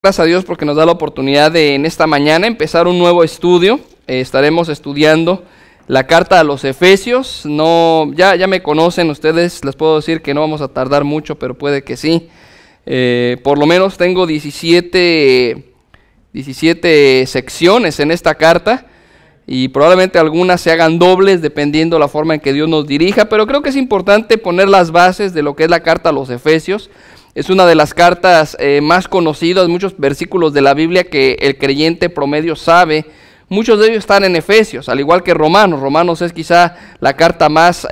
Gracias a Dios porque nos da la oportunidad de en esta mañana empezar un nuevo estudio. Estaremos estudiando la carta a los Efesios. Ya me conocen ustedes, les puedo decir que no vamos a tardar mucho, pero puede que sí. Por lo menos tengo 17 secciones en esta carta y probablemente algunas se hagan dobles dependiendo la forma en que Dios nos dirija, pero creo que es importante poner las bases de lo que es la carta a los Efesios. Es una de las cartas más conocidas, muchos versículos de la Biblia que el creyente promedio sabe. Muchos de ellos están en Efesios, al igual que Romanos. Romanos es quizá la carta más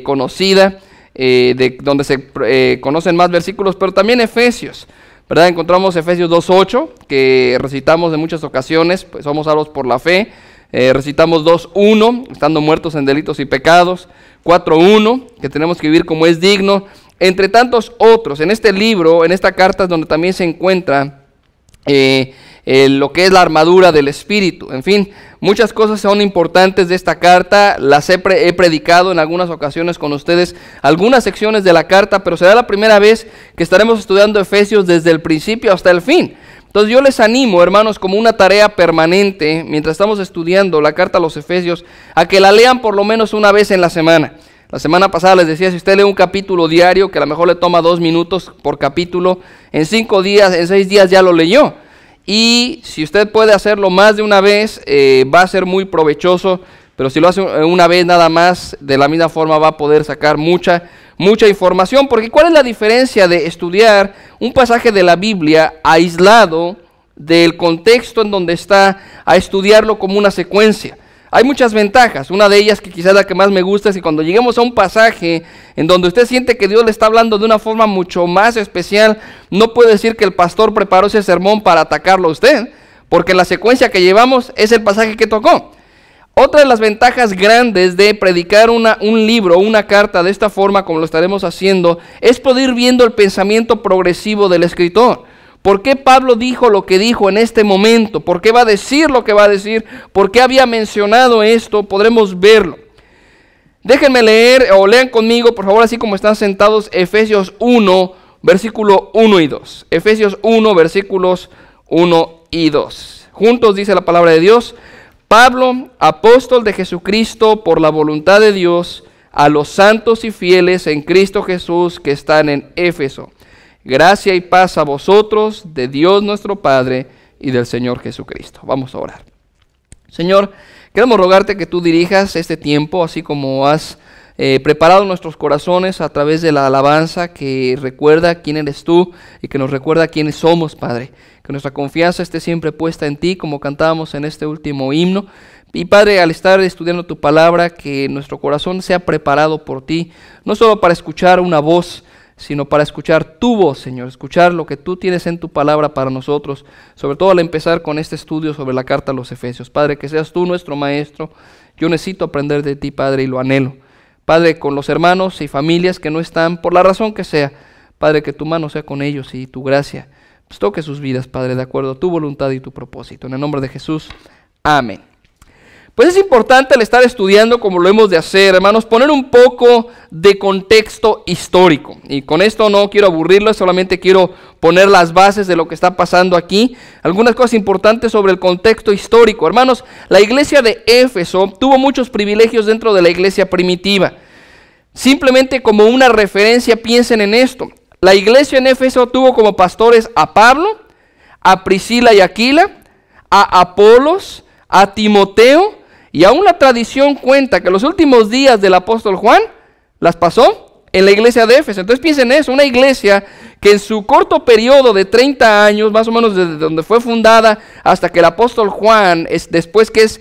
conocida, donde se conocen más versículos, pero también Efesios, ¿verdad? Encontramos Efesios 2.8, que recitamos en muchas ocasiones, pues somos salvos por la fe. Recitamos 2.1, estando muertos en delitos y pecados. 4.1, que tenemos que vivir como es digno. Entre tantos otros, en este libro, en esta carta es donde también se encuentra lo que es la armadura del Espíritu. En fin, muchas cosas son importantes de esta carta. Las he predicado en algunas ocasiones con ustedes, algunas secciones de la carta, pero será la primera vez que estaremos estudiando Efesios desde el principio hasta el fin. Entonces yo les animo, hermanos, como una tarea permanente, mientras estamos estudiando la carta a los Efesios, a que la lean por lo menos una vez en la semana. La semana pasada les decía, si usted lee un capítulo diario, que a lo mejor le toma 2 minutos por capítulo, en 5 días, en 6 días ya lo leyó. Y si usted puede hacerlo más de una vez, va a ser muy provechoso, pero si lo hace una vez nada más, de la misma forma va a poder sacar mucha información. Porque ¿cuál es la diferencia de estudiar un pasaje de la Biblia aislado del contexto en donde está a estudiarlo como una secuencia? Hay muchas ventajas. Una de ellas, que quizás la que más me gusta, es que cuando lleguemos a un pasaje en donde usted siente que Dios le está hablando de una forma mucho más especial, no puede decir que el pastor preparó ese sermón para atacarlo a usted, porque la secuencia que llevamos es el pasaje que tocó. Otra de las ventajas grandes de predicar un libro, una carta de esta forma como lo estaremos haciendo, es poder ir viendo el pensamiento progresivo del escritor. ¿Por qué Pablo dijo lo que dijo en este momento? ¿Por qué va a decir lo que va a decir? ¿Por qué había mencionado esto? Podremos verlo. Déjenme leer, o lean conmigo, por favor, así como están sentados, Efesios 1, versículo 1 y 2. Efesios 1, versículos 1 y 2. Juntos dice la palabra de Dios: Pablo, apóstol de Jesucristo por la voluntad de Dios, a los santos y fieles en Cristo Jesús que están en Éfeso. Gracia y paz a vosotros, de Dios nuestro Padre y del Señor Jesucristo. Vamos a orar. Señor, queremos rogarte que tú dirijas este tiempo, así como has preparado nuestros corazones a través de la alabanza que recuerda quién eres tú y que nos recuerda quiénes somos, Padre. Que nuestra confianza esté siempre puesta en ti, como cantábamos en este último himno. Y Padre, al estar estudiando tu palabra, que nuestro corazón sea preparado por ti, no solo para escuchar una voz, sino para escuchar tu voz, Señor, escuchar lo que tú tienes en tu palabra para nosotros, sobre todo al empezar con este estudio sobre la carta a los Efesios. Padre, que seas tú nuestro maestro. Yo necesito aprender de ti, Padre, y lo anhelo. Padre, con los hermanos y familias que no están, por la razón que sea, Padre, que tu mano sea con ellos y tu gracia pues toque sus vidas, Padre, de acuerdo a tu voluntad y tu propósito. En el nombre de Jesús, amén. Pues es importante al estar estudiando, como lo hemos de hacer, hermanos, poner un poco de contexto histórico. Y con esto no quiero aburrirlos, solamente quiero poner las bases de lo que está pasando aquí. Algunas cosas importantes sobre el contexto histórico. Hermanos, la iglesia de Éfeso tuvo muchos privilegios dentro de la iglesia primitiva. Simplemente como una referencia, piensen en esto. La iglesia en Éfeso tuvo como pastores a Pablo, a Priscila y Aquila, a Apolos, a Timoteo. Y aún la tradición cuenta que los últimos días del apóstol Juan las pasó en la iglesia de Éfeso. Entonces piensen eso, una iglesia que en su corto periodo de 30 años, más o menos desde donde fue fundada hasta que el apóstol Juan, después que es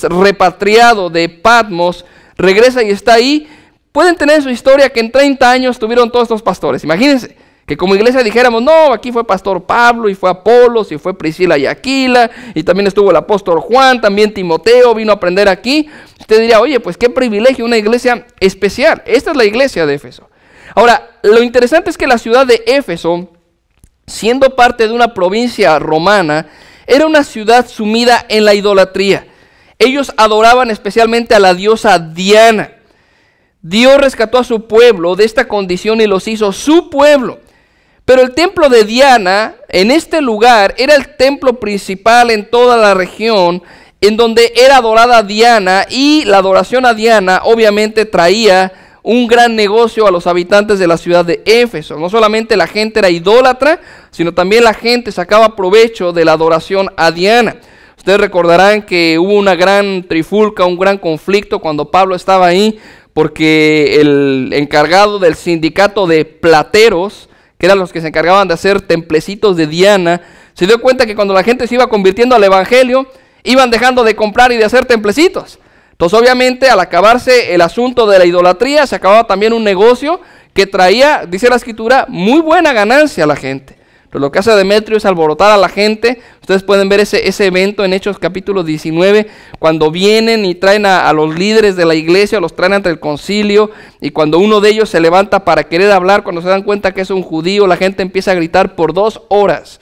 repatriado de Patmos, regresa y está ahí, pueden tener en su historia que en 30 años tuvieron todos estos pastores. Imagínense. Que como iglesia dijéramos, no, aquí fue pastor Pablo, y fue Apolos, y fue Priscila y Aquila, y también estuvo el apóstol Juan, también Timoteo vino a aprender aquí. Usted diría, oye, pues qué privilegio, una iglesia especial. Esta es la iglesia de Éfeso. Ahora, lo interesante es que la ciudad de Éfeso, siendo parte de una provincia romana, era una ciudad sumida en la idolatría. Ellos adoraban especialmente a la diosa Diana. Dios rescató a su pueblo de esta condición y los hizo su pueblo. Pero el templo de Diana, en este lugar, era el templo principal en toda la región, en donde era adorada Diana, y la adoración a Diana obviamente traía un gran negocio a los habitantes de la ciudad de Éfeso. No solamente la gente era idólatra, sino también la gente sacaba provecho de la adoración a Diana. Ustedes recordarán que hubo una gran trifulca, un gran conflicto cuando Pablo estaba ahí, porque el encargado del sindicato de plateros, que eran los que se encargaban de hacer templecitos de Diana, se dio cuenta que cuando la gente se iba convirtiendo al evangelio, iban dejando de comprar y de hacer templecitos. Entonces obviamente al acabarse el asunto de la idolatría, se acababa también un negocio que traía, dice la escritura, muy buena ganancia a la gente. Pero lo que hace Demetrio es alborotar a la gente. Ustedes pueden ver ese evento en Hechos capítulo 19, cuando vienen y traen a los líderes de la iglesia, los traen ante el concilio, y cuando uno de ellos se levanta para querer hablar, cuando se dan cuenta que es un judío, la gente empieza a gritar por 2 horas,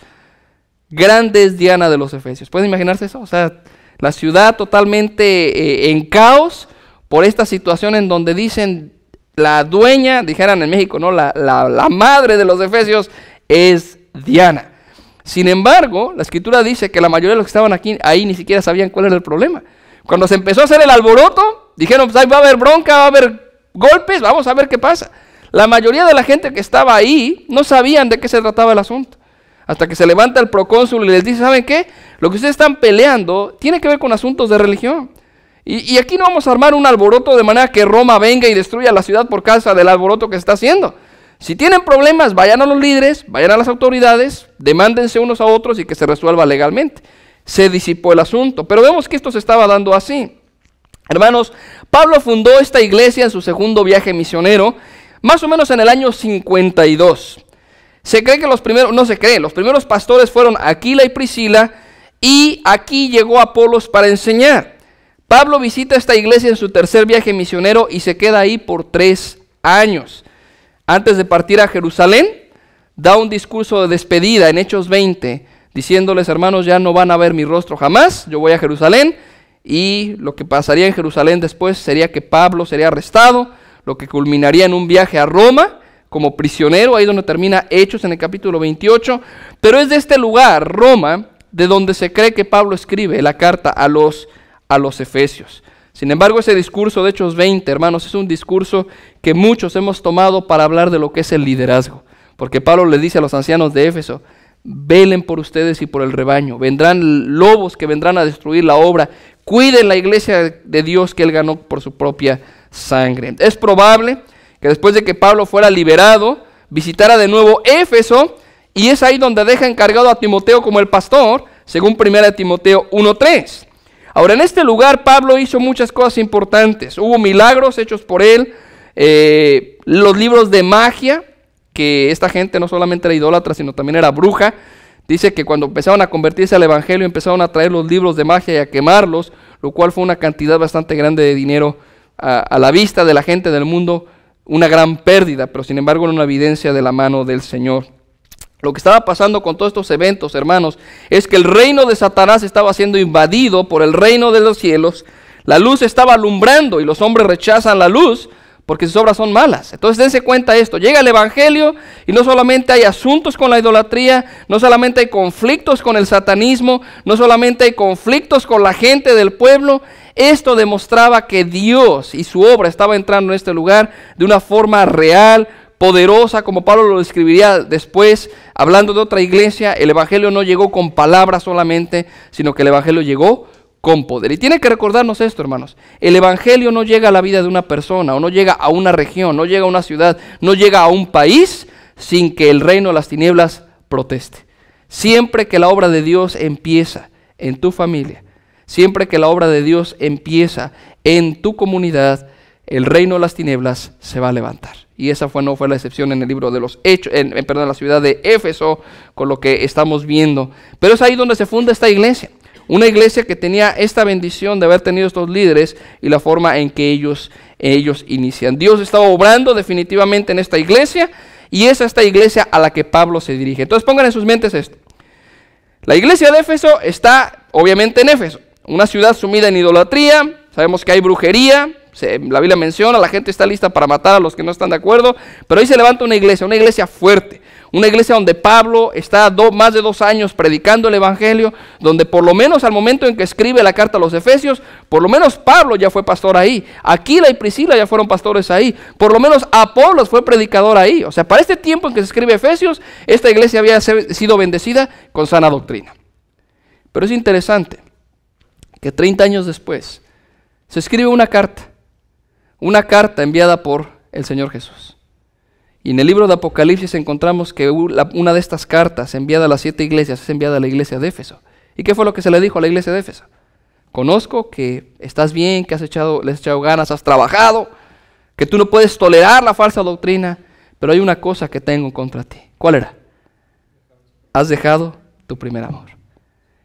grande es Diana de los Efesios. ¿Pueden imaginarse eso? O sea, la ciudad totalmente en caos por esta situación en donde dicen, la dueña, dijeran en México, ¿no? La madre de los Efesios es Diana. Sin embargo, la escritura dice que la mayoría de los que estaban ahí ni siquiera sabían cuál era el problema. Cuando se empezó a hacer el alboroto, dijeron, pues ahí va a haber bronca, va a haber golpes, vamos a ver qué pasa. La mayoría de la gente que estaba ahí no sabían de qué se trataba el asunto. Hasta que se levanta el procónsul y les dice, ¿saben qué? Lo que ustedes están peleando tiene que ver con asuntos de religión. Y aquí no vamos a armar un alboroto de manera que Roma venga y destruya la ciudad por causa del alboroto que se está haciendo. Si tienen problemas, vayan a los líderes, vayan a las autoridades, demándense unos a otros y que se resuelva legalmente. Se disipó el asunto, pero vemos que esto se estaba dando así. Hermanos, Pablo fundó esta iglesia en su segundo viaje misionero, más o menos en el año 52. Se cree que los primeros pastores fueron Aquila y Priscila, y aquí llegó Apolos para enseñar. Pablo visita esta iglesia en su tercer viaje misionero y se queda ahí por 3 años. Antes de partir a Jerusalén, da un discurso de despedida en Hechos 20, diciéndoles, hermanos, ya no van a ver mi rostro jamás, yo voy a Jerusalén, y lo que pasaría en Jerusalén después sería que Pablo sería arrestado, lo que culminaría en un viaje a Roma como prisionero, ahí donde termina Hechos en el capítulo 28, pero es de este lugar, Roma, de donde se cree que Pablo escribe la carta a los Efesios. Sin embargo, ese discurso de Hechos 20, hermanos, es un discurso que muchos hemos tomado para hablar de lo que es el liderazgo. Porque Pablo le dice a los ancianos de Éfeso, velen por ustedes y por el rebaño. Vendrán lobos que vendrán a destruir la obra. Cuiden la iglesia de Dios que él ganó por su propia sangre. Es probable que después de que Pablo fuera liberado, visitara de nuevo Éfeso, y es ahí donde deja encargado a Timoteo como el pastor, según 1 Timoteo 1:3. Ahora, en este lugar Pablo hizo muchas cosas importantes. Hubo milagros hechos por él, los libros de magia, que esta gente no solamente era idólatra, sino también era bruja. Dice que cuando empezaron a convertirse al evangelio, empezaron a traer los libros de magia y a quemarlos, lo cual fue una cantidad bastante grande de dinero a la vista de la gente del mundo, una gran pérdida, pero sin embargo era una evidencia de la mano del Señor. Lo que estaba pasando con todos estos eventos, hermanos, es que el reino de Satanás estaba siendo invadido por el reino de los cielos. La luz estaba alumbrando y los hombres rechazan la luz porque sus obras son malas. Entonces dense cuenta de esto. Llega el evangelio y no solamente hay asuntos con la idolatría, no solamente hay conflictos con el satanismo, no solamente hay conflictos con la gente del pueblo. Esto demostraba que Dios y su obra estaba entrando en este lugar de una forma real, poderosa, como Pablo lo describiría después, hablando de otra iglesia. El evangelio no llegó con palabras solamente, sino que el evangelio llegó con poder. Y tiene que recordarnos esto, hermanos. El evangelio no llega a la vida de una persona, o no llega a una región, no llega a una ciudad, no llega a un país sin que el reino de las tinieblas proteste. Siempre que la obra de Dios empieza en tu familia, siempre que la obra de Dios empieza en tu comunidad, el reino de las tinieblas se va a levantar. Y esa no fue la excepción en el libro de los Hechos, en la ciudad de Éfeso, con lo que estamos viendo. Pero es ahí donde se funda esta iglesia. Una iglesia que tenía esta bendición de haber tenido estos líderes y la forma en que ellos inician. Dios estaba obrando definitivamente en esta iglesia, y es a esta iglesia a la que Pablo se dirige. Entonces pongan en sus mentes esto. La iglesia de Éfeso está obviamente en Éfeso, una ciudad sumida en idolatría. Sabemos que hay brujería. La Biblia menciona, la gente está lista para matar a los que no están de acuerdo, pero ahí se levanta una iglesia fuerte, Una iglesia donde Pablo está más de 2 años predicando el Evangelio, donde por lo menos al momento en que escribe la carta a los Efesios, por lo menos Pablo ya fue pastor ahí. Aquila y Priscila ya fueron pastores ahí. Por lo menos Apolos fue predicador ahí. O sea, para este tiempo en que se escribe Efesios, esta iglesia había sido bendecida con sana doctrina. Pero es interesante que 30 años después se escribe una carta enviada por el Señor Jesús. Y en el libro de Apocalipsis encontramos que una de estas cartas enviada a las 7 iglesias es enviada a la iglesia de Éfeso. ¿Y qué fue lo que se le dijo a la iglesia de Éfeso? Conozco que estás bien, que le has echado ganas, has trabajado, que tú no puedes tolerar la falsa doctrina, pero hay una cosa que tengo contra ti. ¿Cuál era? Has dejado tu primer amor.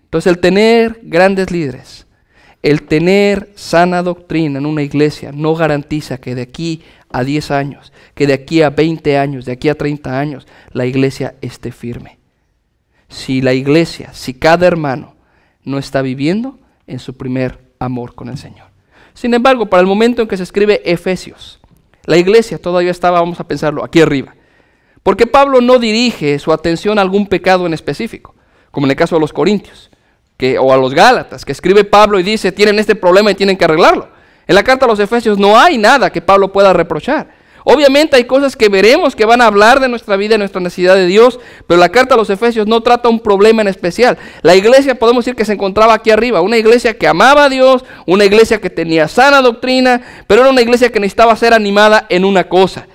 Entonces el tener grandes líderes, el tener sana doctrina en una iglesia no garantiza que de aquí a 10 años, que de aquí a 20 años, de aquí a 30 años, la iglesia esté firme. Si cada hermano no está viviendo en su primer amor con el Señor. Sin embargo, para el momento en que se escribe Efesios, la iglesia todavía estaba, vamos a pensarlo, aquí arriba. Porque Pablo no dirige su atención a algún pecado en específico, como en el caso de los Corintios. O a los Gálatas, que escribe Pablo y dice, tienen este problema y tienen que arreglarlo. En la carta a los Efesios no hay nada que Pablo pueda reprochar. Obviamente hay cosas que veremos que van a hablar de nuestra vida y nuestra necesidad de Dios, pero la carta a los Efesios no trata un problema en especial. La iglesia podemos decir que se encontraba aquí arriba, una iglesia que amaba a Dios, una iglesia que tenía sana doctrina, pero era una iglesia que necesitaba ser animada en una cosa: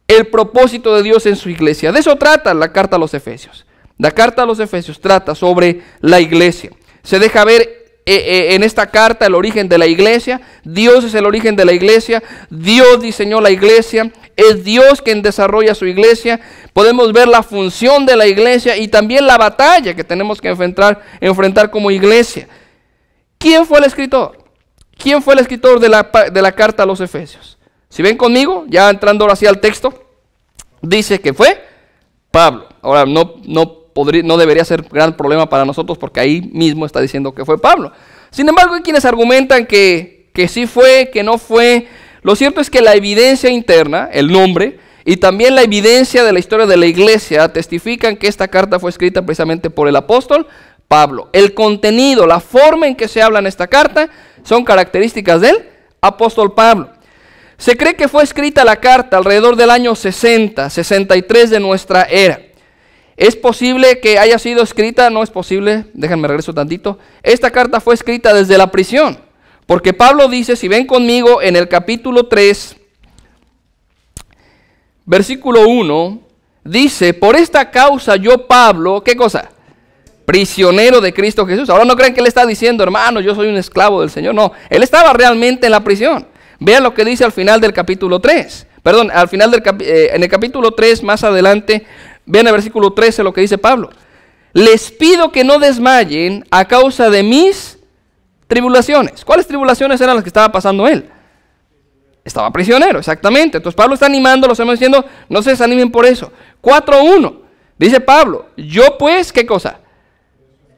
el propósito de Dios en su iglesia. De eso trata la carta a los Efesios. La carta a los Efesios trata sobre la iglesia. Se deja ver en esta carta el origen de la iglesia. Dios es el origen de la iglesia. Dios diseñó la iglesia. Es Dios quien desarrolla su iglesia. Podemos ver la función de la iglesia y también la batalla que tenemos que enfrentar como iglesia. ¿Quién fue el escritor? ¿Quién fue el escritor de la carta a los Efesios? Si ven conmigo, ya entrando ahora sí al texto, dice que fue Pablo. Ahora no debería ser gran problema para nosotros porque ahí mismo está diciendo que fue Pablo. Sin embargo, hay quienes argumentan que sí fue, que no fue. Lo cierto es que la evidencia interna, el nombre, y también la evidencia de la historia de la iglesia testifican que esta carta fue escrita precisamente por el apóstol Pablo. El contenido, la forma en que se habla en esta carta son características del apóstol Pablo. Se cree que fue escrita la carta alrededor del año 63 de nuestra era. ¿Es posible que haya sido escrita? No es posible, déjenme regreso tantito. Esta carta fue escrita desde la prisión, porque Pablo dice, si ven conmigo en el capítulo 3, versículo 1, dice, por esta causa yo Pablo, ¿qué cosa? Prisionero de Cristo Jesús. Ahora no crean que él está diciendo, hermano, yo soy un esclavo del Señor. No, él estaba realmente en la prisión. Vean lo que dice al final del capítulo 3. Perdón, al final en el capítulo 3, más adelante, vean el versículo 13 lo que dice Pablo. Les pido que no desmayen a causa de mis tribulaciones. ¿Cuáles tribulaciones eran las que estaba pasando él? Estaba prisionero, exactamente. Entonces Pablo está animando, lo estamos diciendo, no se desanimen por eso. 4:1, dice Pablo, yo pues, ¿qué cosa?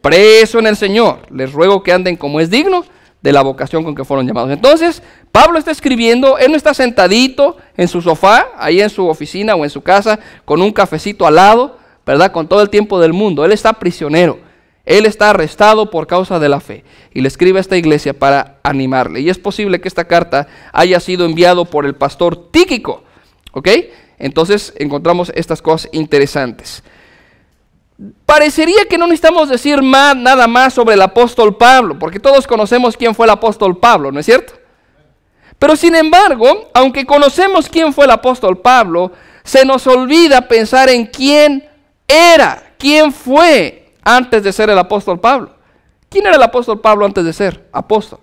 Preso en el Señor, les ruego que anden como es digno de la vocación con que fueron llamados. Entonces, Pablo está escribiendo, él no está sentadito en su sofá, ahí en su oficina o en su casa, con un cafecito al lado, ¿verdad? Con todo el tiempo del mundo. Él está prisionero, él está arrestado por causa de la fe. Y le escribe a esta iglesia para animarle. Y es posible que esta carta haya sido enviado por el pastor Tíquico, ¿ok? Entonces, encontramos estas cosas interesantes. Parecería que no necesitamos decir nada más sobre el apóstol Pablo, porque todos conocemos quién fue el apóstol Pablo, ¿no es cierto? Pero sin embargo, aunque conocemos quién fue el apóstol Pablo, se nos olvida pensar en quién era, quién fue antes de ser el apóstol Pablo. ¿Quién era el apóstol Pablo antes de ser apóstol?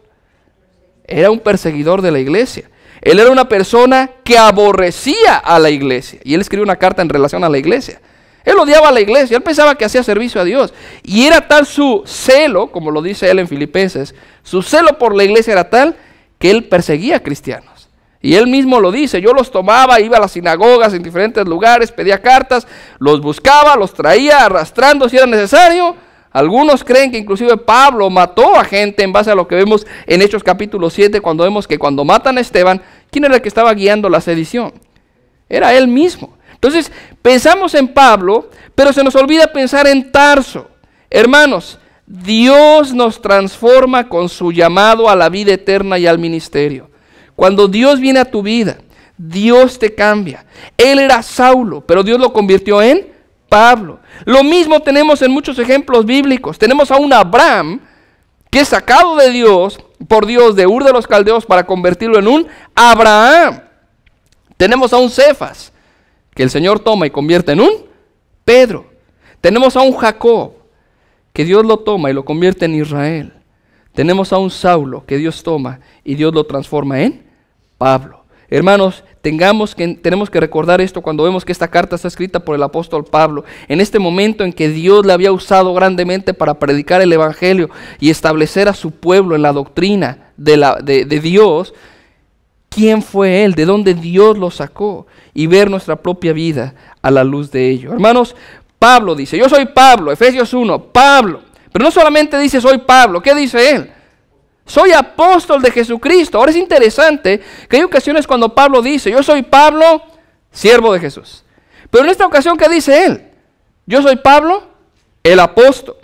Era un perseguidor de la iglesia. Él era una persona que aborrecía a la iglesia, y él escribió una carta en relación a la iglesia. Él odiaba a la iglesia, él pensaba que hacía servicio a Dios. Y era tal su celo, como lo dice él en Filipenses, su celo por la iglesia era tal que él perseguía a cristianos. Y él mismo lo dice, yo los tomaba, iba a las sinagogas en diferentes lugares, pedía cartas, los buscaba, los traía arrastrando si era necesario. Algunos creen que inclusive Pablo mató a gente en base a lo que vemos en Hechos capítulo 7, cuando vemos que cuando matan a Esteban, ¿quién era el que estaba guiando la sedición? Era él mismo. Entonces, pensamos en Pablo, pero se nos olvida pensar en Tarso. Hermanos, Dios nos transforma con su llamado a la vida eterna y al ministerio. Cuando Dios viene a tu vida, Dios te cambia. Él era Saulo, pero Dios lo convirtió en Pablo. Lo mismo tenemos en muchos ejemplos bíblicos. Tenemos a un Abraham que es sacado de Dios, por Dios, de Ur de los Caldeos para convertirlo en un Abraham. Tenemos a un Cefas, que el Señor toma y convierte en un Pedro. Tenemos a un Jacob, que Dios lo toma y lo convierte en Israel. Tenemos a un Saulo, que Dios toma y Dios lo transforma en Pablo. Hermanos, tenemos que recordar esto cuando vemos que esta carta está escrita por el apóstol Pablo. En este momento en que Dios le había usado grandemente para predicar el evangelio y establecer a su pueblo en la doctrina de Dios, ¿quién fue él? ¿De dónde Dios lo sacó? Y ver nuestra propia vida a la luz de ello. Hermanos, Pablo dice, yo soy Pablo, Efesios 1, Pablo. Pero no solamente dice soy Pablo, ¿qué dice él? Soy apóstol de Jesucristo. Ahora es interesante que hay ocasiones cuando Pablo dice, yo soy Pablo, siervo de Jesús. Pero en esta ocasión, ¿qué dice él? Yo soy Pablo, el apóstol.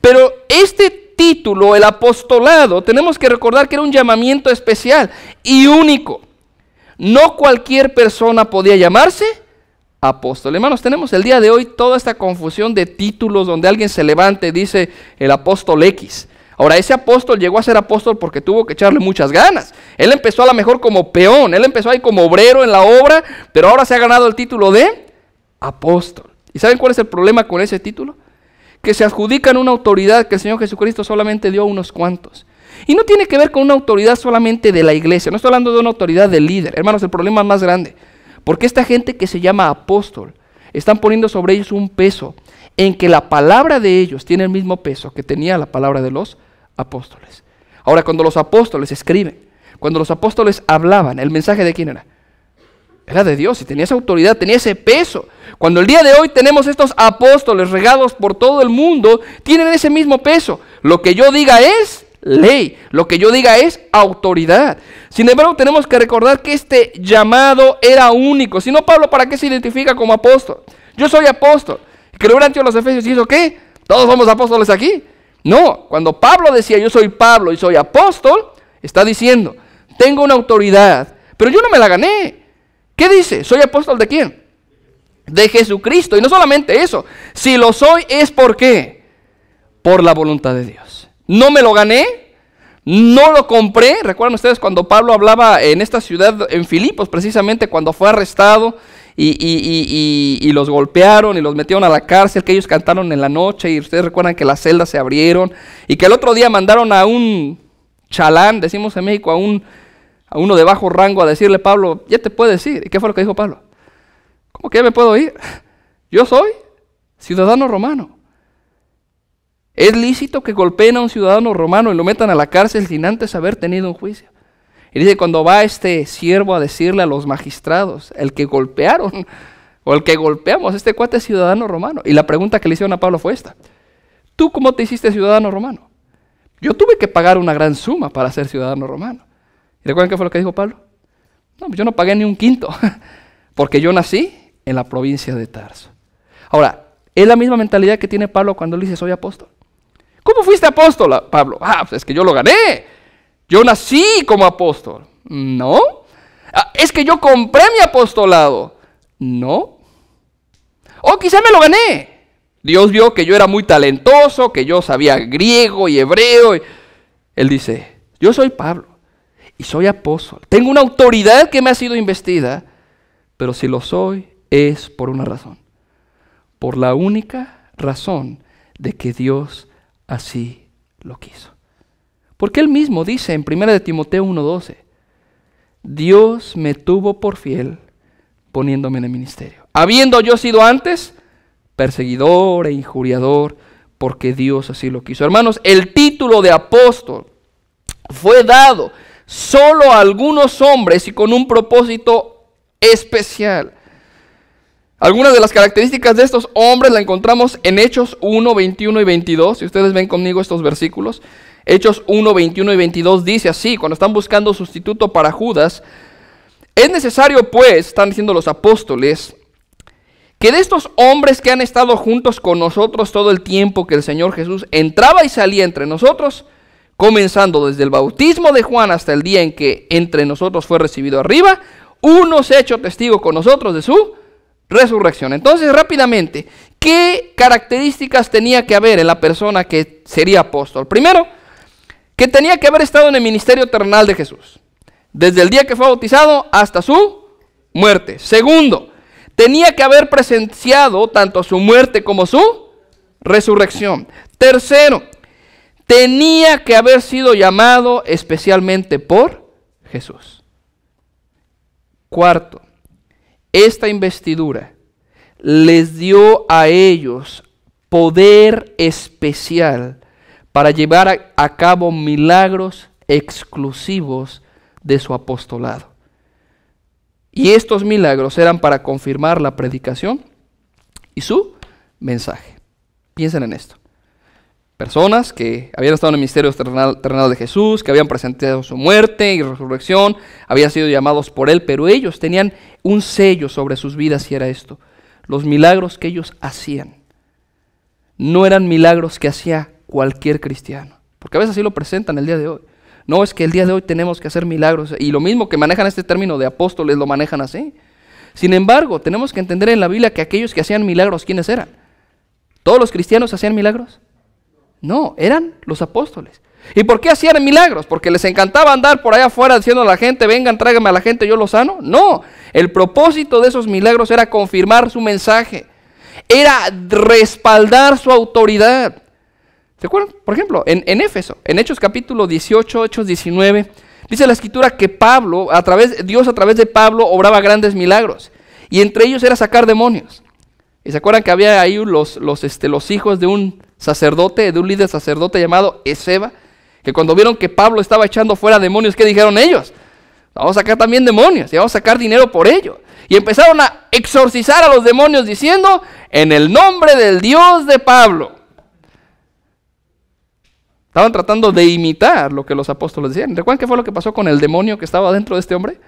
Pero este título, el apostolado, tenemos que recordar que era un llamamiento especial y único. No cualquier persona podía llamarse apóstol. Hermanos, tenemos el día de hoy toda esta confusión de títulos donde alguien se levanta y dice el apóstol X. Ahora, ese apóstol llegó a ser apóstol porque tuvo que echarle muchas ganas. Él empezó a lo mejor como peón, él empezó ahí como obrero en la obra, pero ahora se ha ganado el título de apóstol. ¿Y saben cuál es el problema con ese título? Que se adjudican una autoridad que el Señor Jesucristo solamente dio a unos cuantos. Y no tiene que ver con una autoridad solamente de la iglesia, no estoy hablando de una autoridad del líder. Hermanos, el problema es más grande, porque esta gente que se llama apóstol, están poniendo sobre ellos un peso en que la palabra de ellos tiene el mismo peso que tenía la palabra de los apóstoles. Ahora, cuando los apóstoles escriben, cuando los apóstoles hablaban, ¿el mensaje de quién era? Era de Dios y tenía esa autoridad, tenía ese peso. Cuando el día de hoy tenemos estos apóstoles regados por todo el mundo, tienen ese mismo peso. Lo que yo diga es ley, lo que yo diga es autoridad. Sin embargo, tenemos que recordar que este llamado era único. Si no, Pablo, ¿para qué se identifica como apóstol? Yo soy apóstol. Que lo hubieran hecho los efesios y hizo ¿qué? Todos somos apóstoles aquí. No, cuando Pablo decía yo soy Pablo y soy apóstol, está diciendo, tengo una autoridad, pero yo no me la gané. ¿Qué dice? ¿Soy apóstol de quién? De Jesucristo. Y no solamente eso, si lo soy es ¿por qué? Por la voluntad de Dios. No me lo gané, no lo compré. ¿Recuerdan ustedes cuando Pablo hablaba en esta ciudad, en Filipos, precisamente cuando fue arrestado y los golpearon y los metieron a la cárcel, que ellos cantaron en la noche y ustedes recuerdan que las celdas se abrieron y que el otro día mandaron a un chalán, decimos en México, a uno de bajo rango a decirle, Pablo, ya te puedes ir? ¿Y qué fue lo que dijo Pablo? ¿Cómo que ya me puedo ir? Yo soy ciudadano romano. ¿Es lícito que golpeen a un ciudadano romano y lo metan a la cárcel sin antes haber tenido un juicio? Y dice, cuando va este siervo a decirle a los magistrados, el que golpearon, o el que golpeamos, este cuate es ciudadano romano. Y la pregunta que le hicieron a Pablo fue esta, ¿tú cómo te hiciste ciudadano romano? Yo tuve que pagar una gran suma para ser ciudadano romano. ¿Y recuerdan qué fue lo que dijo Pablo? No, pues yo no pagué ni un quinto, porque yo nací en la provincia de Tarso. Ahora, es la misma mentalidad que tiene Pablo cuando él dice soy apóstol. ¿Cómo fuiste apóstol, Pablo? Pues es que yo lo gané. Yo nací como apóstol. No. Es que yo compré mi apostolado. No. O quizá me lo gané. Dios vio que yo era muy talentoso, que yo sabía griego y hebreo. Él dice, yo soy Pablo y soy apóstol. Tengo una autoridad que me ha sido investida, pero si lo soy es por una razón. Por la única razón de que Dios así lo quiso. Porque él mismo dice en 1 de Timoteo 1:12, Dios me tuvo por fiel poniéndome en el ministerio. Habiendo yo sido antes perseguidor e injuriador, porque Dios así lo quiso. Hermanos, el título de apóstol fue dado solo a algunos hombres y con un propósito especial. Algunas de las características de estos hombres la encontramos en Hechos 1, 21 y 22. Si ustedes ven conmigo estos versículos, Hechos 1, 21 y 22 dice así, cuando están buscando sustituto para Judas, es necesario pues, están diciendo los apóstoles, que de estos hombres que han estado juntos con nosotros todo el tiempo que el Señor Jesús entraba y salía entre nosotros, comenzando desde el bautismo de Juan hasta el día en que entre nosotros fue recibido arriba, uno se ha hecho testigo con nosotros de su resurrección. Entonces, rápidamente, ¿qué características tenía que haber en la persona que sería apóstol? Primero, que tenía que haber estado en el ministerio terrenal de Jesús, desde el día que fue bautizado hasta su muerte. Segundo, tenía que haber presenciado tanto su muerte como su resurrección. Tercero, tenía que haber sido llamado especialmente por Jesús. Cuarto, esta investidura les dio a ellos poder especial para llevar a cabo milagros exclusivos de su apostolado. Y estos milagros eran para confirmar la predicación y su mensaje. Piensen en esto. Personas que habían estado en el ministerio terrenal de Jesús, que habían presentado su muerte y resurrección, habían sido llamados por Él, pero ellos tenían un sello sobre sus vidas y era esto: los milagros que ellos hacían no eran milagros que hacía cualquier cristiano, porque a veces así lo presentan el día de hoy. No, es que el día de hoy tenemos que hacer milagros, y lo mismo que manejan este término de apóstoles lo manejan así. Sin embargo, tenemos que entender en la Biblia que aquellos que hacían milagros, ¿quiénes eran? ¿Todos los cristianos hacían milagros? No, eran los apóstoles. ¿Y por qué hacían milagros? ¿Porque les encantaba andar por allá afuera diciendo a la gente, vengan, tráiganme a la gente, yo los sano? No, el propósito de esos milagros era confirmar su mensaje, era respaldar su autoridad. ¿Se acuerdan? Por ejemplo, en Éfeso, en Hechos capítulo 18, Hechos 19, dice la Escritura que Dios a través de Pablo obraba grandes milagros, y entre ellos era sacar demonios. ¿Y se acuerdan que había ahí los hijos de un sacerdote, de un líder sacerdote llamado Esceva, que cuando vieron que Pablo estaba echando fuera demonios, ¿qué dijeron ellos? Vamos a sacar también demonios y vamos a sacar dinero por ello. Y empezaron a exorcizar a los demonios diciendo, en el nombre del Dios de Pablo. Estaban tratando de imitar lo que los apóstoles decían. ¿Recuerdan qué fue lo que pasó con el demonio que estaba dentro de este hombre?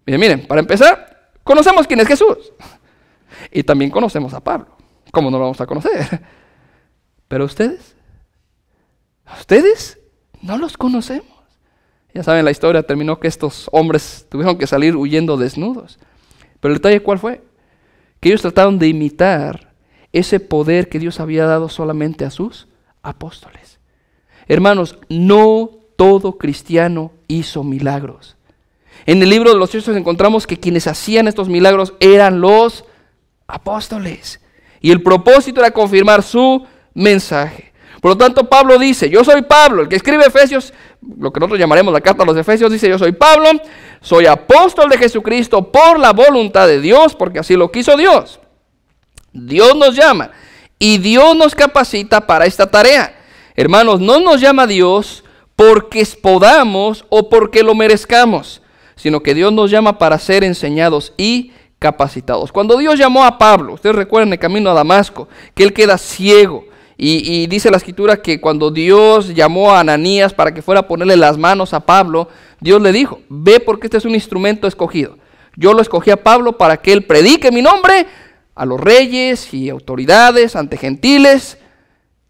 Miren, para empezar, conocemos quién es Jesús. Y también conocemos a Pablo. ¿Cómo no lo vamos a conocer? Pero ustedes no los conocemos. Ya saben, la historia terminó que estos hombres tuvieron que salir huyendo desnudos. Pero el detalle, ¿cuál fue? Que ellos trataron de imitar ese poder que Dios había dado solamente a sus apóstoles. Hermanos, no todo cristiano hizo milagros. En el libro de los Hechos encontramos que quienes hacían estos milagros eran los apóstoles. Y el propósito era confirmar su mensaje. Por lo tanto, Pablo dice, yo soy Pablo, el que escribe Efesios, lo que nosotros llamaremos la carta a los Efesios, dice, yo soy Pablo, soy apóstol de Jesucristo por la voluntad de Dios, porque así lo quiso Dios. Dios nos llama y Dios nos capacita para esta tarea. Hermanos, no nos llama Dios porque podamos o porque lo merezcamos, sino que Dios nos llama para ser enseñados y capacitados. Cuando Dios llamó a Pablo, ustedes recuerdan el camino a Damasco, que él queda ciego, y dice la Escritura que cuando Dios llamó a Ananías para que fuera a ponerle las manos a Pablo, Dios le dijo, ve porque este es un instrumento escogido. Yo lo escogí a Pablo para que él predique mi nombre a los reyes y autoridades, ante gentiles,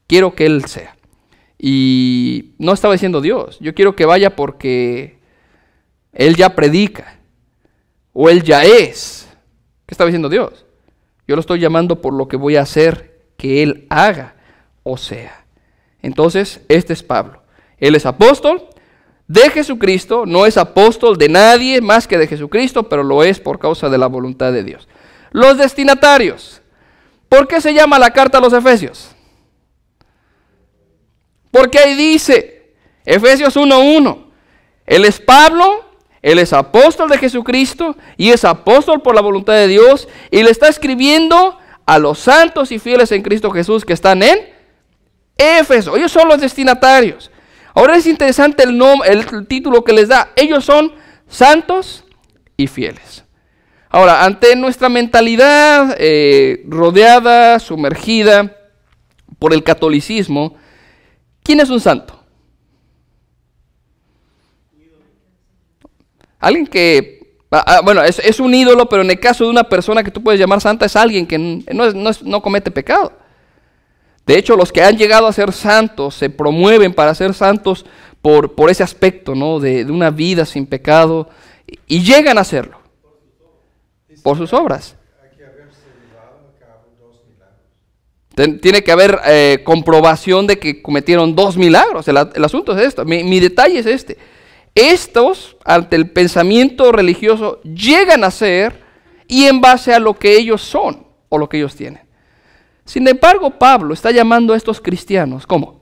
quiero que él sea. Y no estaba diciendo Dios, yo quiero que vaya porque él ya predica, o él ya es. ¿Qué estaba diciendo Dios? Yo lo estoy llamando por lo que voy a hacer que él haga o sea. Entonces, este es Pablo. Él es apóstol de Jesucristo, no es apóstol de nadie más que de Jesucristo, pero lo es por causa de la voluntad de Dios. Los destinatarios. ¿Por qué se llama la carta a los Efesios? Porque ahí dice, Efesios 1:1, él es Pablo, él es apóstol de Jesucristo y es apóstol por la voluntad de Dios y le está escribiendo a los santos y fieles en Cristo Jesús que están en Éfeso. Ellos son los destinatarios. Ahora es interesante el título que les da. Ellos son santos y fieles. Ahora, ante nuestra mentalidad rodeada, sumergida por el catolicismo, ¿quién es un santo? Alguien que Bueno, es un ídolo, pero en el caso de una persona que tú puedes llamar santa, es alguien que no comete pecado. De hecho, los que han llegado a ser santos se promueven para ser santos por ese aspecto, ¿no? de una vida sin pecado, y llegan a hacerlo por sus obras. Tiene que haber comprobación de que cometieron 2 milagros. El asunto es esto. Mi detalle es este. Estos, ante el pensamiento religioso, llegan a ser y en base a lo que ellos son o lo que ellos tienen. Sin embargo, Pablo está llamando a estos cristianos, ¿cómo?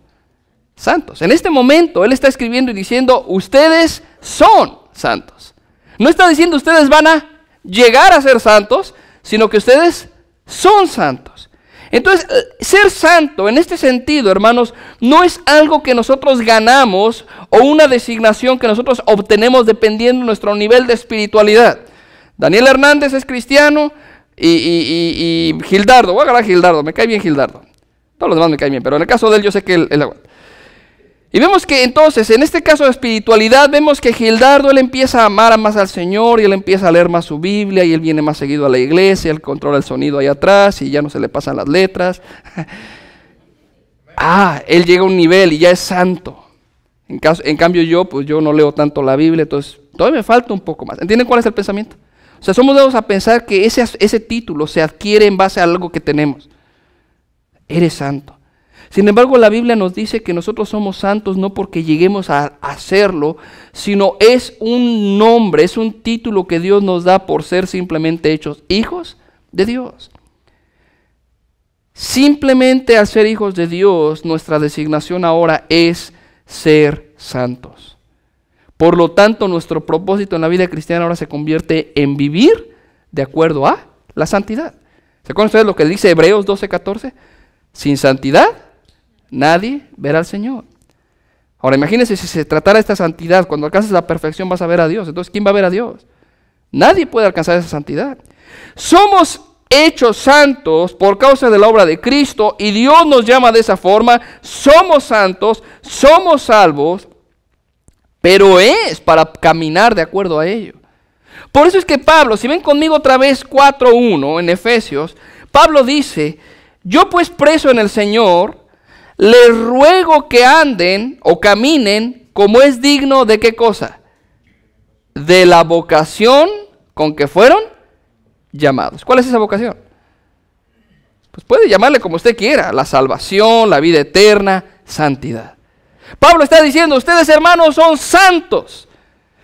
Santos. En este momento, él está escribiendo y diciendo, ustedes son santos. No está diciendo ustedes van a llegar a ser santos, sino que ustedes son santos. Entonces, ser santo en este sentido, hermanos, no es algo que nosotros ganamos o una designación que nosotros obtenemos dependiendo de nuestro nivel de espiritualidad. Daniel Hernández es cristiano y Gildardo, voy a agarrar a Gildardo, me cae bien Gildardo. Todos los demás me caen bien, pero en el caso de él yo sé que él aguanta. Y vemos que entonces, en este caso de espiritualidad, vemos que Gildardo, él empieza a amar más al Señor y él empieza a leer más su Biblia y él viene más seguido a la iglesia, él controla el sonido ahí atrás y ya no se le pasan las letras. Él llega a un nivel y ya es santo. En cambio yo no leo tanto la Biblia, entonces todavía me falta un poco más. ¿Entienden cuál es el pensamiento? O sea, somos dados a pensar que ese título se adquiere en base a algo que tenemos. Eres santo. Sin embargo, la Biblia nos dice que nosotros somos santos no porque lleguemos a hacerlo, sino es un nombre, es un título que Dios nos da por ser simplemente hechos hijos de Dios. Simplemente al ser hijos de Dios, nuestra designación ahora es ser santos. Por lo tanto, nuestro propósito en la vida cristiana ahora se convierte en vivir de acuerdo a la santidad. ¿Se acuerdan ustedes lo que dice Hebreos 12:14? Sin santidad nadie verá al Señor. Ahora imagínense si se tratara de esta santidad, cuando alcances la perfección vas a ver a Dios. Entonces, ¿quién va a ver a Dios? Nadie puede alcanzar esa santidad. Somos hechos santos por causa de la obra de Cristo y Dios nos llama de esa forma. Somos santos, somos salvos, pero es para caminar de acuerdo a ello. Por eso es que Pablo, si ven conmigo otra vez 4:1 en Efesios, Pablo dice, yo pues preso en el Señor, les ruego que anden o caminen como es digno de ¿qué cosa? De la vocación con que fueron llamados. ¿Cuál es esa vocación? Pues puede llamarle como usted quiera, la salvación, la vida eterna, santidad. Pablo está diciendo, ustedes hermanos son santos.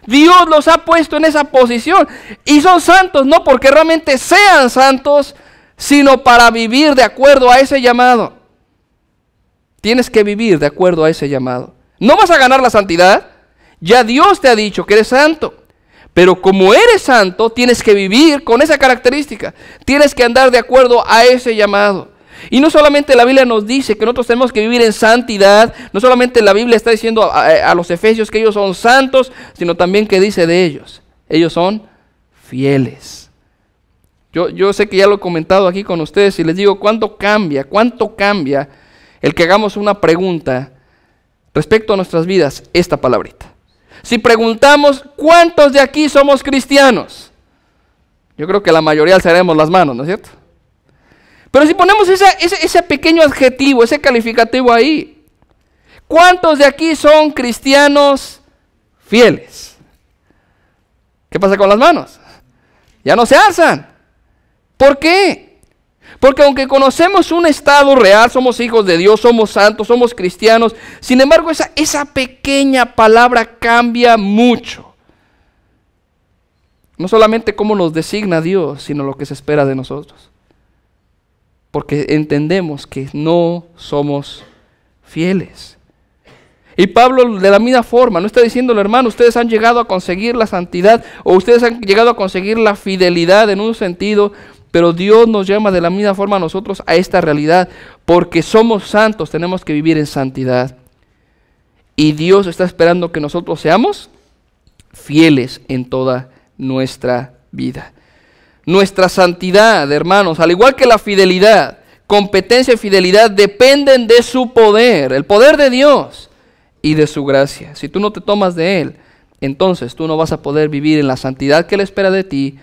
Dios los ha puesto en esa posición y son santos no porque realmente sean santos, sino para vivir de acuerdo a ese llamado. Tienes que vivir de acuerdo a ese llamado. No vas a ganar la santidad. Ya Dios te ha dicho que eres santo. Pero como eres santo, tienes que vivir con esa característica. Tienes que andar de acuerdo a ese llamado. Y no solamente la Biblia nos dice que nosotros tenemos que vivir en santidad. No solamente la Biblia está diciendo a los efesios que ellos son santos, sino también que dice de ellos. Ellos son fieles. Yo sé que ya lo he comentado aquí con ustedes y les digo, ¿cuánto cambia el que hagamos una pregunta respecto a nuestras vidas, esta palabrita? Si preguntamos, ¿cuántos de aquí somos cristianos? Yo creo que la mayoría alzaremos las manos, ¿no es cierto? Pero si ponemos ese pequeño adjetivo, ese calificativo ahí, ¿cuántos de aquí son cristianos fieles? ¿Qué pasa con las manos? Ya no se alzan. ¿Por qué? Porque aunque conocemos un estado real, somos hijos de Dios, somos santos, somos cristianos, sin embargo esa pequeña palabra cambia mucho. No solamente cómo nos designa Dios, sino lo que se espera de nosotros. Porque entendemos que no somos fieles. Y Pablo de la misma forma, no está diciéndole, hermano, ustedes han llegado a conseguir la santidad o ustedes han llegado a conseguir la fidelidad en un sentido, pero Dios nos llama de la misma forma a nosotros a esta realidad, porque somos santos, tenemos que vivir en santidad. Y Dios está esperando que nosotros seamos fieles en toda nuestra vida. Nuestra santidad, hermanos, al igual que la fidelidad, competencia y fidelidad dependen de su poder, el poder de Dios y de su gracia. Si tú no te tomas de Él, entonces tú no vas a poder vivir en la santidad que Él espera de ti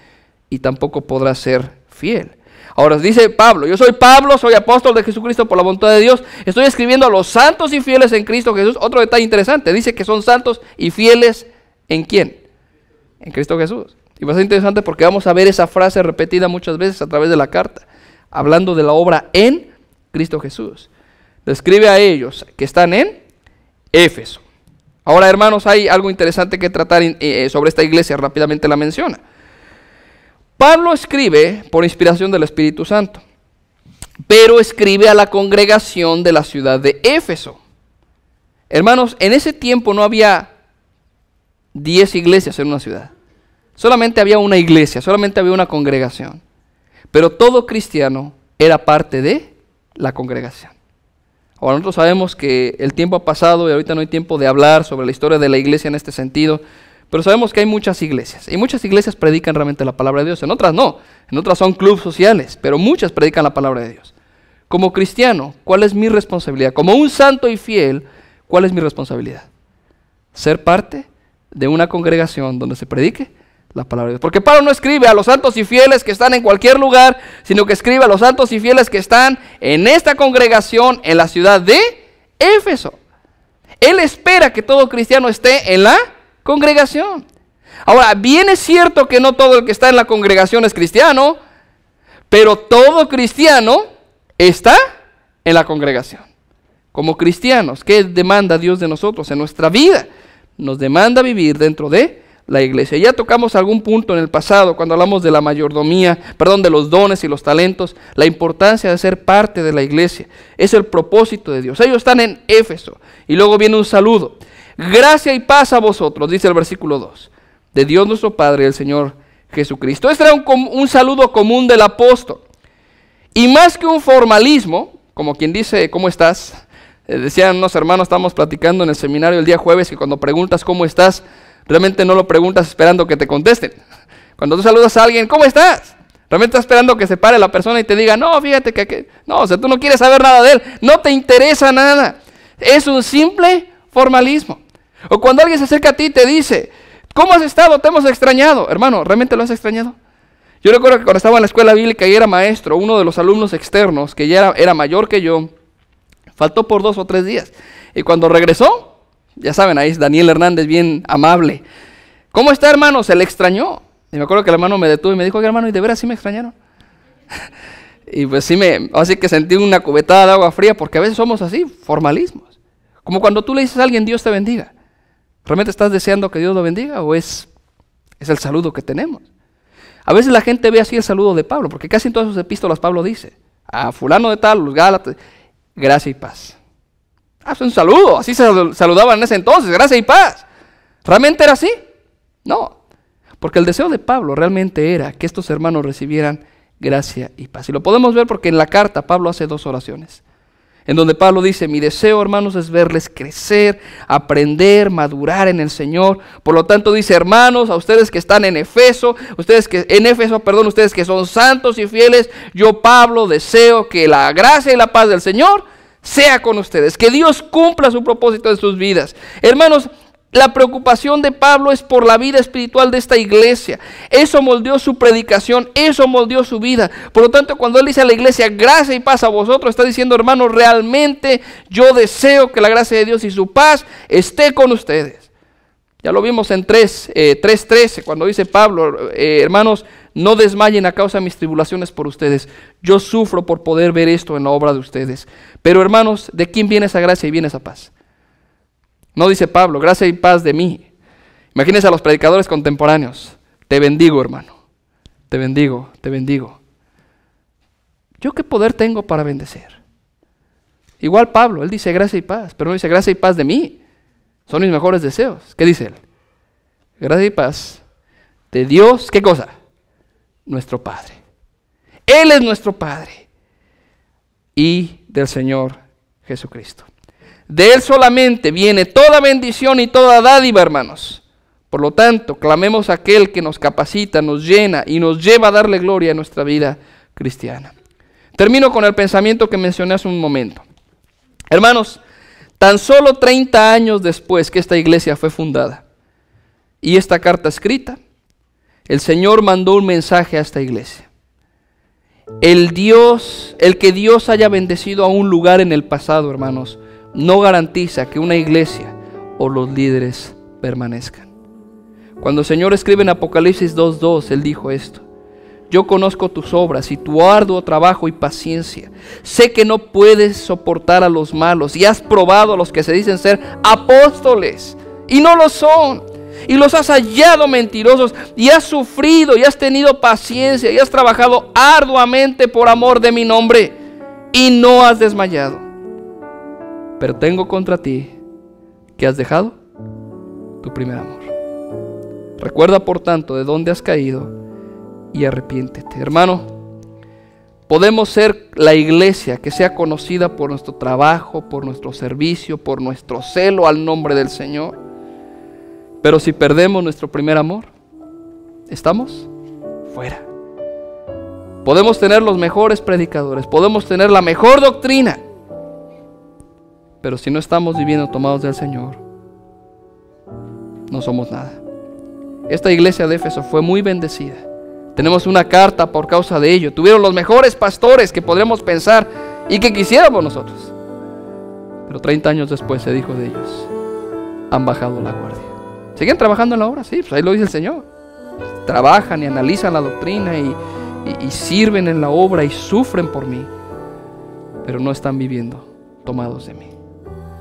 y tampoco podrás ser fiel. Ahora dice Pablo, yo soy Pablo, soy apóstol de Jesucristo por la voluntad de Dios. Estoy escribiendo a los santos y fieles en Cristo Jesús. Otro detalle interesante, dice que son santos y fieles ¿en quién? En Cristo Jesús. Y va a ser interesante porque vamos a ver esa frase repetida muchas veces a través de la carta, hablando de la obra en Cristo Jesús. Le escribe a ellos que están en Éfeso. Ahora, hermanos, hay algo interesante que tratar sobre esta iglesia, rápidamente la menciona. Pablo escribe por inspiración del Espíritu Santo, pero escribe a la congregación de la ciudad de Éfeso. Hermanos, en ese tiempo no había 10 iglesias en una ciudad. Solamente había una iglesia, solamente había una congregación. Pero todo cristiano era parte de la congregación. Ahora nosotros sabemos que el tiempo ha pasado y ahorita no hay tiempo de hablar sobre la historia de la iglesia en este sentido. Pero sabemos que hay muchas iglesias, y muchas iglesias predican realmente la palabra de Dios, en otras no, en otras son clubes sociales, pero muchas predican la palabra de Dios. Como cristiano, ¿cuál es mi responsabilidad? Como un santo y fiel, ¿cuál es mi responsabilidad? Ser parte de una congregación donde se predique la palabra de Dios. Porque Pablo no escribe a los santos y fieles que están en cualquier lugar, sino que escribe a los santos y fieles que están en esta congregación en la ciudad de Éfeso. Él espera que todo cristiano esté en la congregación. Ahora, bien es cierto que no todo el que está en la congregación es cristiano, pero todo cristiano está en la congregación. Como cristianos, ¿qué demanda Dios de nosotros en nuestra vida? Nos demanda vivir dentro de la iglesia. Ya tocamos algún punto en el pasado cuando hablamos de la mayordomía, de los dones y los talentos, la importancia de ser parte de la iglesia. Es el propósito de Dios. Ellos están en Éfeso y luego viene un saludo. Gracia y paz a vosotros, dice el versículo 2, de Dios nuestro Padre y el Señor Jesucristo. Este era un saludo común del apóstol. Y más que un formalismo, como quien dice, ¿cómo estás? Decían unos hermanos, estábamos platicando en el seminario el día jueves, que cuando preguntas ¿cómo estás? Realmente no lo preguntas esperando que te contesten. Cuando tú saludas a alguien, ¿cómo estás? Realmente estás esperando que se pare la persona y te diga, no, fíjate que no, o sea, tú no quieres saber nada de él, no te interesa nada. Es un simple formalismo. O cuando alguien se acerca a ti y te dice, ¿cómo has estado? Te hemos extrañado. Hermano, ¿realmente lo has extrañado? Yo recuerdo que cuando estaba en la escuela bíblica y era maestro, uno de los alumnos externos, que ya era mayor que yo, faltó por 2 o 3 días. Y cuando regresó, ya saben, ahí es Daniel Hernández, bien amable. ¿Cómo está, hermano? Se le extrañó. Y me acuerdo que el hermano me detuvo y me dijo, oye, hermano, ¿y de veras sí me extrañaron? Y pues sí, así que sentí una cubetada de agua fría, porque a veces somos así, formalismos. Como cuando tú le dices a alguien, Dios te bendiga. ¿Realmente estás deseando que Dios lo bendiga o es el saludo que tenemos? A veces la gente ve así el saludo de Pablo, porque casi en todas sus epístolas Pablo dice, a fulano de tal, los Gálatas, gracia y paz. Es un saludo, así se saludaban en ese entonces, gracia y paz. ¿Realmente era así? No, porque el deseo de Pablo realmente era que estos hermanos recibieran gracia y paz. Y lo podemos ver porque en la carta Pablo hace 2 oraciones. En donde Pablo dice, mi deseo, hermanos, es verles crecer, aprender, madurar en el Señor. Por lo tanto, dice, hermanos, a ustedes que están en Éfeso, ustedes que son santos y fieles, yo, Pablo, deseo que la gracia y la paz del Señor sea con ustedes. Que Dios cumpla su propósito en sus vidas. Hermanos, la preocupación de Pablo es por la vida espiritual de esta iglesia. Eso moldeó su predicación, eso moldeó su vida. Por lo tanto, cuando él dice a la iglesia, gracia y paz a vosotros, está diciendo, hermanos, realmente yo deseo que la gracia de Dios y su paz esté con ustedes. Ya lo vimos en 3:13, cuando dice Pablo, hermanos, no desmayen a causa de mis tribulaciones por ustedes. Yo sufro por poder ver esto en la obra de ustedes. Pero hermanos, ¿de quién viene esa gracia y viene esa paz? No dice Pablo, gracia y paz de mí. Imagínense a los predicadores contemporáneos. Te bendigo, hermano. Te bendigo, te bendigo. ¿Yo qué poder tengo para bendecer? Igual Pablo, él dice gracia y paz, pero no dice gracia y paz de mí. Son mis mejores deseos. ¿Qué dice él? Gracia y paz de Dios, ¿qué cosa? Nuestro Padre. Él es nuestro Padre. Y del Señor Jesucristo. De Él solamente viene toda bendición y toda dádiva, hermanos. Por lo tanto, clamemos a aquel que nos capacita, nos llena y nos lleva a darle gloria a nuestra vida cristiana. Termino con el pensamiento que mencioné hace un momento. Hermanos, tan solo 30 años después que esta iglesia fue fundada, y esta carta escrita, el Señor mandó un mensaje a esta iglesia. El que Dios haya bendecido a un lugar en el pasado, hermanos, no garantiza que una iglesia o los líderes permanezcan. Cuando el Señor escribe en Apocalipsis 2:2, Él dijo esto: yo conozco tus obras y tu arduo trabajo y paciencia. Sé que no puedes soportar a los malos y has probado a los que se dicen ser apóstoles y no lo son. Y los has hallado mentirosos y has sufrido y has tenido paciencia y has trabajado arduamente por amor de mi nombre y no has desmayado. Pero tengo contra ti que has dejado tu primer amor. Recuerda por tanto de dónde has caído y arrepiéntete. Hermano, podemos ser la iglesia que sea conocida por nuestro trabajo, por nuestro servicio, por nuestro celo al nombre del Señor. Pero si perdemos nuestro primer amor, estamos fuera. Podemos tener los mejores predicadores, podemos tener la mejor doctrina, pero si no estamos viviendo tomados del Señor, no somos nada. Esta iglesia de Éfeso fue muy bendecida. Tenemos una carta por causa de ello. Tuvieron los mejores pastores que podríamos pensar y que quisiéramos nosotros. Pero 30 años después se dijo de ellos: han bajado la guardia. ¿Siguen trabajando en la obra? Sí, pues ahí lo dice el Señor. Trabajan y analizan la doctrina y sirven en la obra y sufren por mí, pero no están viviendo tomados de mí.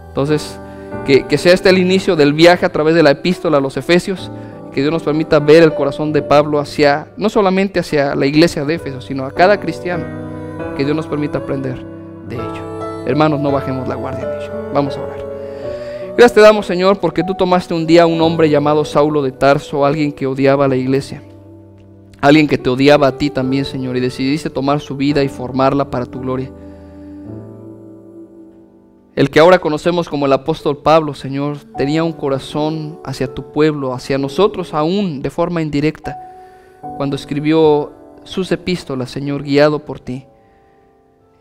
Entonces, que sea este el inicio del viaje a través de la epístola a los Efesios. Que Dios nos permita ver el corazón de Pablo no solamente hacia la iglesia de Éfeso, sino a cada cristiano. Que Dios nos permita aprender de ello. Hermanos, no bajemos la guardia en ello. Vamos a orar. Gracias te damos, Señor, porque tú tomaste un día a un hombre llamado Saulo de Tarso, alguien que odiaba a la iglesia, alguien que te odiaba a ti también, Señor, y decidiste tomar su vida y formarla para tu gloria. El que ahora conocemos como el apóstol Pablo, Señor, tenía un corazón hacia tu pueblo, hacia nosotros aún de forma indirecta, cuando escribió sus epístolas, Señor, guiado por ti.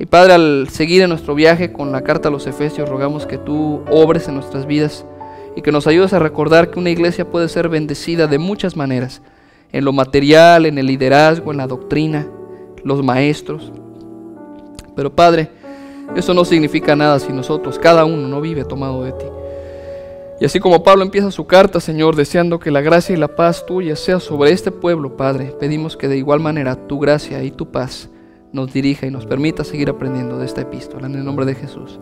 Y Padre, al seguir en nuestro viaje con la carta a los Efesios, rogamos que tú obres en nuestras vidas y que nos ayudes a recordar que una iglesia puede ser bendecida de muchas maneras, en lo material, en el liderazgo, en la doctrina, los maestros. Pero Padre, eso no significa nada si nosotros, cada uno, no vive tomado de ti. Y así como Pablo empieza su carta, Señor, deseando que la gracia y la paz tuya sea sobre este pueblo, Padre, pedimos que de igual manera tu gracia y tu paz nos dirija y nos permita seguir aprendiendo de esta epístola. En el nombre de Jesús.